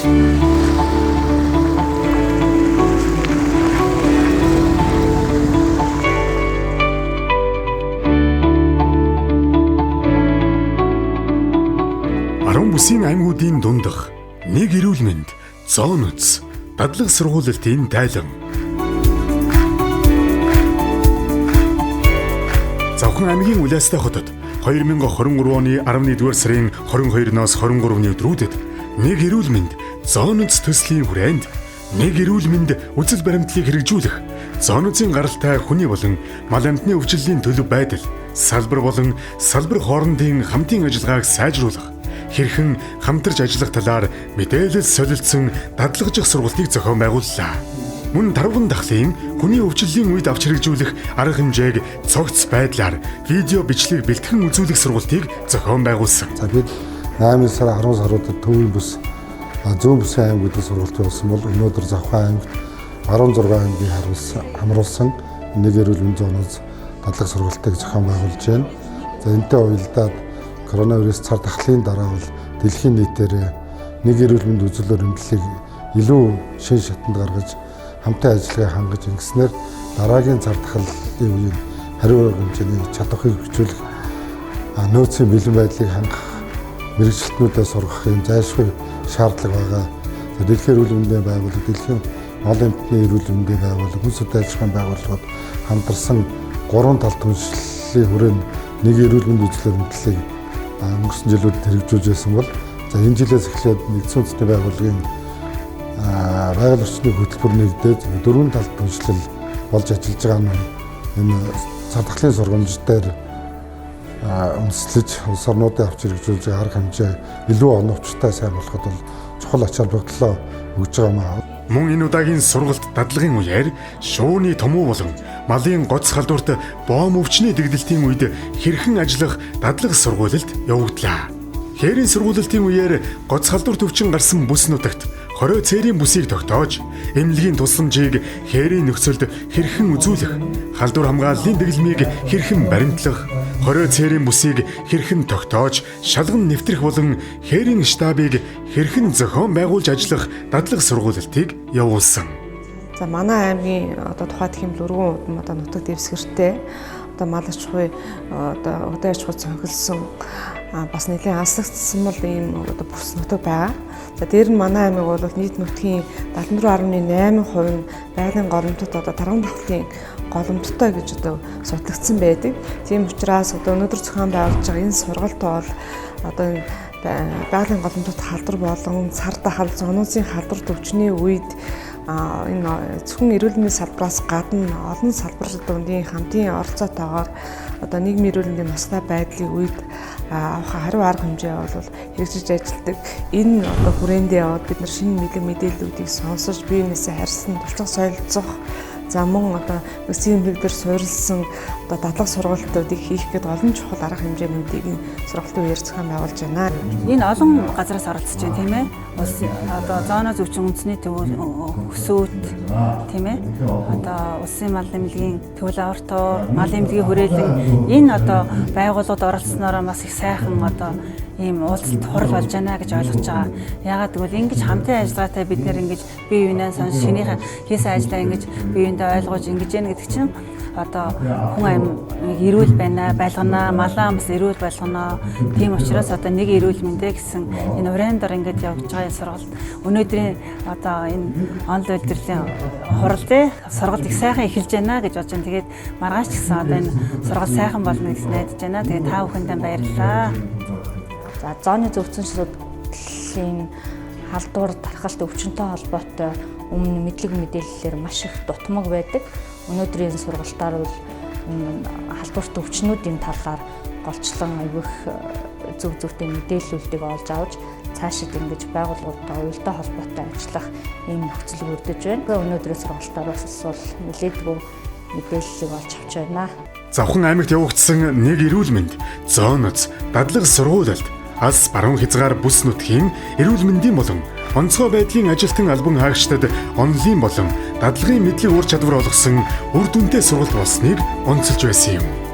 Арван бүсийн аймагуудын дундах нэг эрүүл мэнд зооноц дадлаг сургуулилтын тайлан. Завхан аймгийн Улаастай хотод 2023 оны 11-р сарын 22-ноос 23-ны өдрүүдэд нэг эрүүл мэнд зооноц төслийн хүрээнд нэг эрүүл мэнд үзэл баримтлалыг хэрэгжүүлэх, зооноцын гаралтай хүний болон мал амьтны өвчлөлийн төлөв байдал, салбар болон салбар хоорондын хамтын ажиллагааг сайжруулах, хэрхэн хамтарч ажиллах талаар мэдээлэл солилцсон дадлагжих сургалтыг зохион байгууллаа. Мөн тарван дахлын хүний өвчлөлийн үед авч хэрэгжүүлэх арга хэмжээг цогц байдлаар видео бичлэг бэлтгэн үзүүлэх сургалтыг зохион байгуулсан. За бид 8 сар 10 саруудад төвийн бүс зүүн бүсийн аймагуудад сургалт явуулсан бол өнөөдөр Завхан аймагт 16 аймгийг хамруулсан нэг эрүүл мэндийн зооноц дадлаг сургалтыг зохион байгуулж байна. За энэтэй уялдаад коронавирус цар тахлын дараа бол дэлхийн нийтээр нэг эрүүл мэнд үзэл баримтлалыг илүү шин шатанд гаргаж хамтын ажиллагаа хангаж ингэснээр дараагийн цар тахлын үеийн хариу хэмжээний чадварыг хөгжүүлэх нөөцийн бэлэн байдлыг хангах мэрэгчлэтнүүдэд сургах юм зайлшгүй шаардлага байгаа. Дэлхийн эрүүл мэндийн байгууллага, дэлхийн мал амьтны эрүүл мэндийн байгууллага, хүн сүт ажиллагааны байгууллагууд хамтарсан 3 тал түншлэлийн хүрээнд нэг эрүүл мэнд үзэл баримтлалыг өнгөрсөн жилүүд хэрэгжүүлж байсан бол за энэ жилээс эхлээд нэгдсэн үндэсний байгууллагын байгаль орчны хөтөлбөр нэгдээд 4 талд түншлэл болж ажиллаж байгаа нь энэ цар тахлын сургамж дээр үндэслэж улс орнуудын авч хэрэгжүүлж байгаа арга хэмжээ илүү оновчтой сайн болоход бол чухал ач холбогдлоо өгж байгаа маа. Мөн энэ удаагийн сургалт дадлагын үеэр шууны томуу болон малын гоц халдварт боом өвчний дэгдэлтийн үед хэрхэн ажиллах дадлаг сургуулилт явагдлаа. Хээрийн сургуулилтын үеэр гоц халдварт өвчин гарсан бүс нутагт хорой цээрийн бүсийг тогтоож, эмнэлгийн тусламжийг хээрийн нөхцөлд хэрхэн үзүүлэх, халдвар хамгааллын дэглэмийг хэрхэн баримтлах, хорой цээрийн бүсийг хэрхэн тогтоож, шалган нэвтрэх болон хээрийн штабыг хэрхэн зохион байгуулж ажиллах дадлаг сургуулилтыг явуулсан. За манай аймгийн тухайд хэмэл өргөн нутаг дэвсгэртэй мал аж ахуй удаан аж ахуй цонхилсон бас нэлээд алсагдсан бол ийм бүс нутаг байгаа. За дээр нь манай аймаг бол нийт нутгийн 74.8% нь байгалийн голомтод тарван дахлын голомттой гэж судлагдсан байдаг. Тийм учраас өнөөдөр зохион байгуулж байгаа энэ сургалт бол байгалийн голомтод халдвар болон цар тахал зооноцын халдвар төвчний үед энэ зөвхөн эрүүл мэндийн салбараас гадна олон салбар дундын хамтын оролцоотойгоор нийгмийн эрүүл мэндийн настай байдлын үед авах хариу арга хэмжээ бол хэрэгжиж ажилладаг. Энэ хүрээндээ яваад бид нар шинэ мэдээллүүдийг сонсож биенээсээ харьсан туршлага солилцох мөн өсвийн бэлгээр суурилсан дадлаг сургалтуудыг хийх гээд олон чухал арга хэмжээнүүдийг сургалтын үеэр зохион байгуулж байна. Энэ олон газараас оролцож байна тийм ээ. Зооноц өвчин үндэсний өсөөт тийм ээ. Улсын мал эмнэлгийн төвлөрийн ортоор мал эмнэлгийн хүрээлэн энэ байгууллагууд оролцсноор бас их сайхан ийм уулзалт хурал болж байна гэж ойлгож байгаа. Яагаад гэвэл ингэж хамтын ажиллагаатай бид нэр ингэж бие биенээ сонс шинийхэн хийсэн ажлаа ингэж бие биендээ ойлгож ингэж яах гэдэг чинь хүн амиг эрүүл байна, байлгана, малаа бас эрүүл байлгана. Тийм учраас нэг эрүүл мэндэ гэсэн энэ урайндор ингэж явж байгаа сургалт өнөөдрийн энэ онлайн үйлдвэрлэлийн хуралдын сургалт их сайхан эхэлж байна гэж бодож байна. Тэгээд маргааш ч гэсэн энэ сургалт сайхан болно гэж найдаж байна. Тэгээд та бүхэндээ баярлалаа. За зооны зөвцөнчлөлийн халдвар тархалт өвчнөд холбоотой өмнө мэдлэг мэдээллээр маш их дутмаг байдаг. Өнөөдрийн сургалтаар бол халдварт өвчнүүдийн талаар голчлон авих зөв мэдээллүүдийг олж авч цаашид ингэж байгууллагуудтай уялдаа холбоотой ажиллах ийм нөхцөл бүрдэж байна. Өнөөдрийн сургалтаар бол нэлээдгүй мэдээллийг олж авч байна. Завхан аймагт явагдсан нэг эрүүл мэнд зооноц дадлаг сургуулилт алс баруун хязгаар бүс нутгийн эрүүл мэндийн болон онцгой байдлын ажилтан албан хаагчдад онлайн болон дадлагын мэдлэг ур чадвар олгосон үр дүнтэй сургалт болсныг онцолж байсан юм.